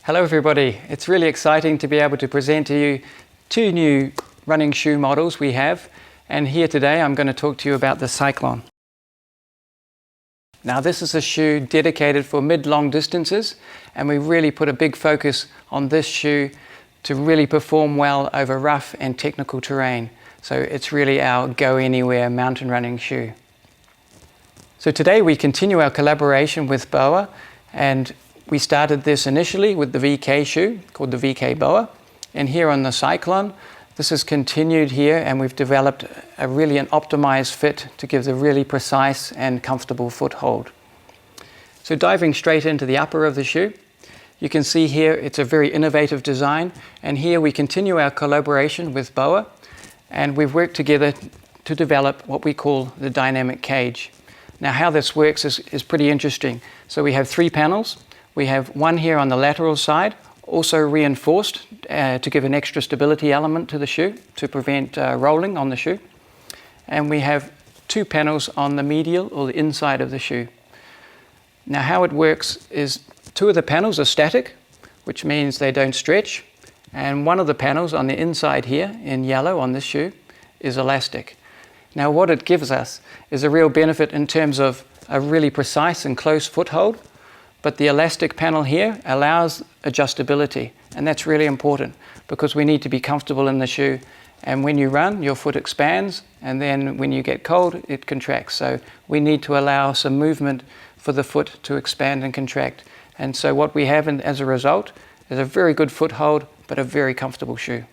Hello everybody, it's really exciting to be able to present to you two new running shoe models we have, and here today I'm going to talk to you about the Cyclone. Now this is a shoe dedicated for mid-long distances, and we really put a big focus on this shoe to really perform well over rough and technical terrain. So it's really our go anywhere mountain running shoe. So today we continue our collaboration with BOA, and we started this initially with the VK shoe called the VK BOA, and here on the Cyclone this has continued here, and we've developed an optimized fit to give the really precise and comfortable foothold. So diving straight into the upper of the shoe, you can see here it's a very innovative design, and here we continue our collaboration with BOA, and we've worked together to develop what we call the dynamic cage. Now how this works is pretty interesting. So we have 3 panels. We have one here on the lateral side, also reinforced to give an extra stability element to the shoe to prevent rolling on the shoe. And we have 2 panels on the medial or the inside of the shoe. Now how it works is 2 of the panels are static, which means they don't stretch. And one of the panels on the inside here in yellow on this shoe is elastic. Now what it gives us is a real benefit in terms of a really precise and close foothold. But the elastic panel here allows adjustability, and that's really important because we need to be comfortable in the shoe, and when you run your foot expands, and then when you get cold it contracts. So we need to allow some movement for the foot to expand and contract, and so what we have as a result is a very good foothold but a very comfortable shoe.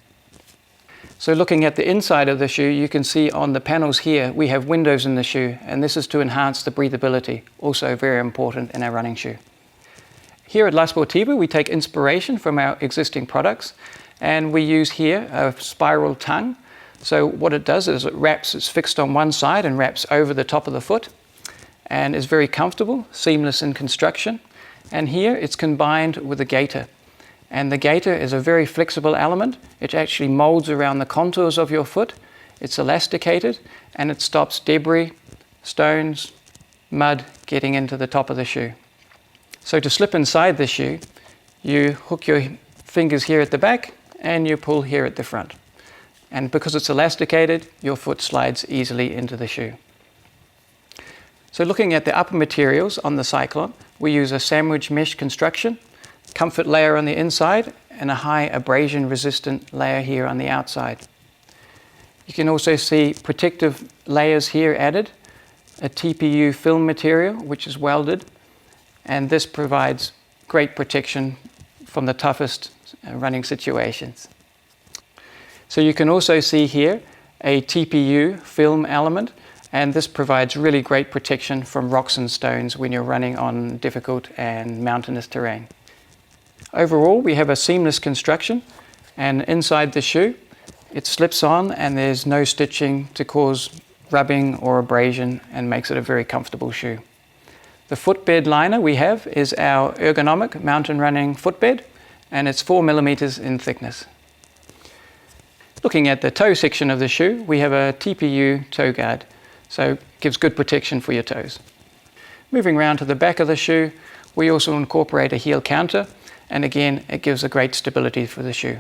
So looking at the inside of the shoe, you can see on the panels here we have windows in the shoe, and this is to enhance the breathability, also very important in our running shoe. Here at La Sportiva, we take inspiration from our existing products, and we use here a spiral tongue. So what it does is it's fixed on one side and wraps over the top of the foot, and is very comfortable, seamless in construction. And here it's combined with a gaiter. And the gaiter is a very flexible element. It actually molds around the contours of your foot. It's elasticated, and it stops debris, stones, mud getting into the top of the shoe. So to slip inside the shoe, you hook your fingers here at the back and you pull here at the front. And because it's elasticated, your foot slides easily into the shoe. So looking at the upper materials on the Cyclone, we use a sandwich mesh construction, comfort layer on the inside, and a high abrasion resistant layer here on the outside. You can also see protective layers here added, a TPU film material which is welded, and this provides great protection from the toughest running situations. So you can also see here a TPU film element, and this provides really great protection from rocks and stones when you're running on difficult and mountainous terrain. Overall, we have a seamless construction, and inside the shoe it slips on and there's no stitching to cause rubbing or abrasion, and makes it a very comfortable shoe. The footbed liner we have is our ergonomic mountain running footbed, and it's 4 millimeters in thickness. Looking at the toe section of the shoe, we have a TPU toe guard, so it gives good protection for your toes. Moving around to the back of the shoe, we also incorporate a heel counter, and again it gives a great stability for the shoe.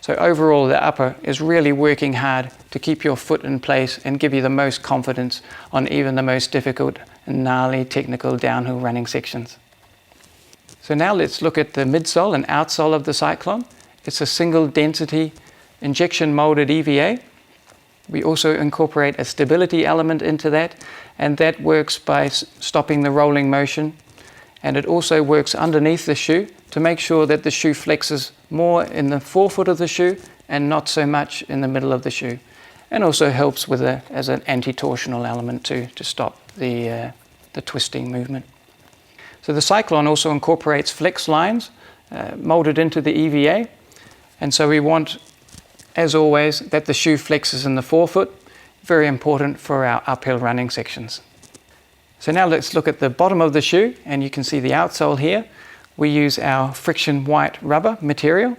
So overall the upper is really working hard to keep your foot in place and give you the most confidence on even the most difficult and gnarly technical downhill running sections. So now let's look at the midsole and outsole of the Cyclone. It's a single density injection molded EVA. We also incorporate a stability element into that, and that works by stopping the rolling motion, and it also works underneath the shoe to make sure that the shoe flexes more in the forefoot of the shoe and not so much in the middle of the shoe, and also helps with as an anti-torsional element to stop the twisting movement. So the Cyclone also incorporates flex lines molded into the EVA, and so we want, as always, that the shoe flexes in the forefoot, very important for our uphill running sections. So now let's look at the bottom of the shoe, and you can see the outsole here. We use our FriXion White rubber material,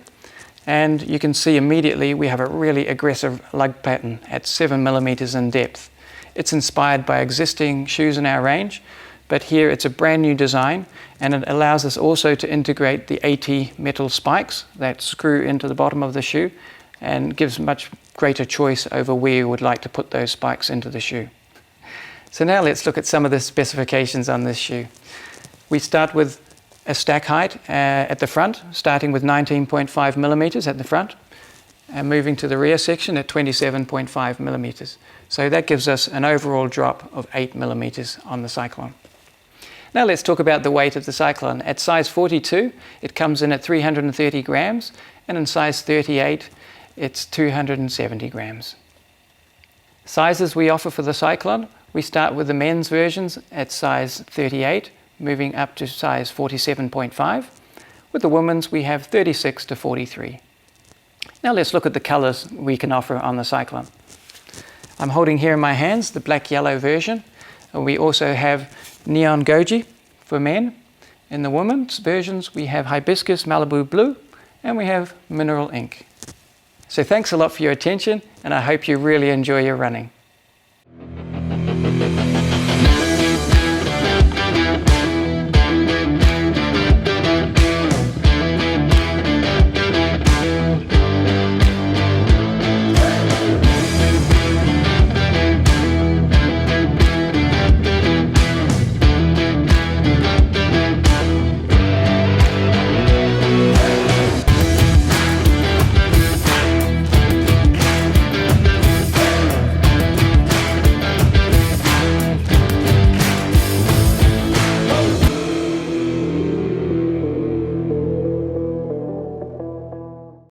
and you can see immediately we have a really aggressive lug pattern at 7 millimeters in depth. It's inspired by existing shoes in our range but here it's a brand new design, and it allows us also to integrate the AT metal spikes that screw into the bottom of the shoe, and gives much greater choice over where you would like to put those spikes into the shoe. So now let's look at some of the specifications on this shoe. We start with a stack height at the front, starting with 19.5 millimeters at the front, and moving to the rear section at 27.5 millimeters. So that gives us an overall drop of 8 millimeters on the Cyclone. Now let's talk about the weight of the Cyclone. At size 42, it comes in at 330 grams, and in size 38, it's 270 grams. Sizes we offer for the Cyclone, we start with the men's versions at size 38, moving up to size 47.5. With the women's, we have 36 to 43. Now let's look at the colors we can offer on the Cyclone. I'm holding here in my hands the black-yellow version. And we also have neon goji for men. In the women's versions, we have hibiscus Malibu blue, and we have mineral ink. So thanks a lot for your attention, and I hope you really enjoy your running.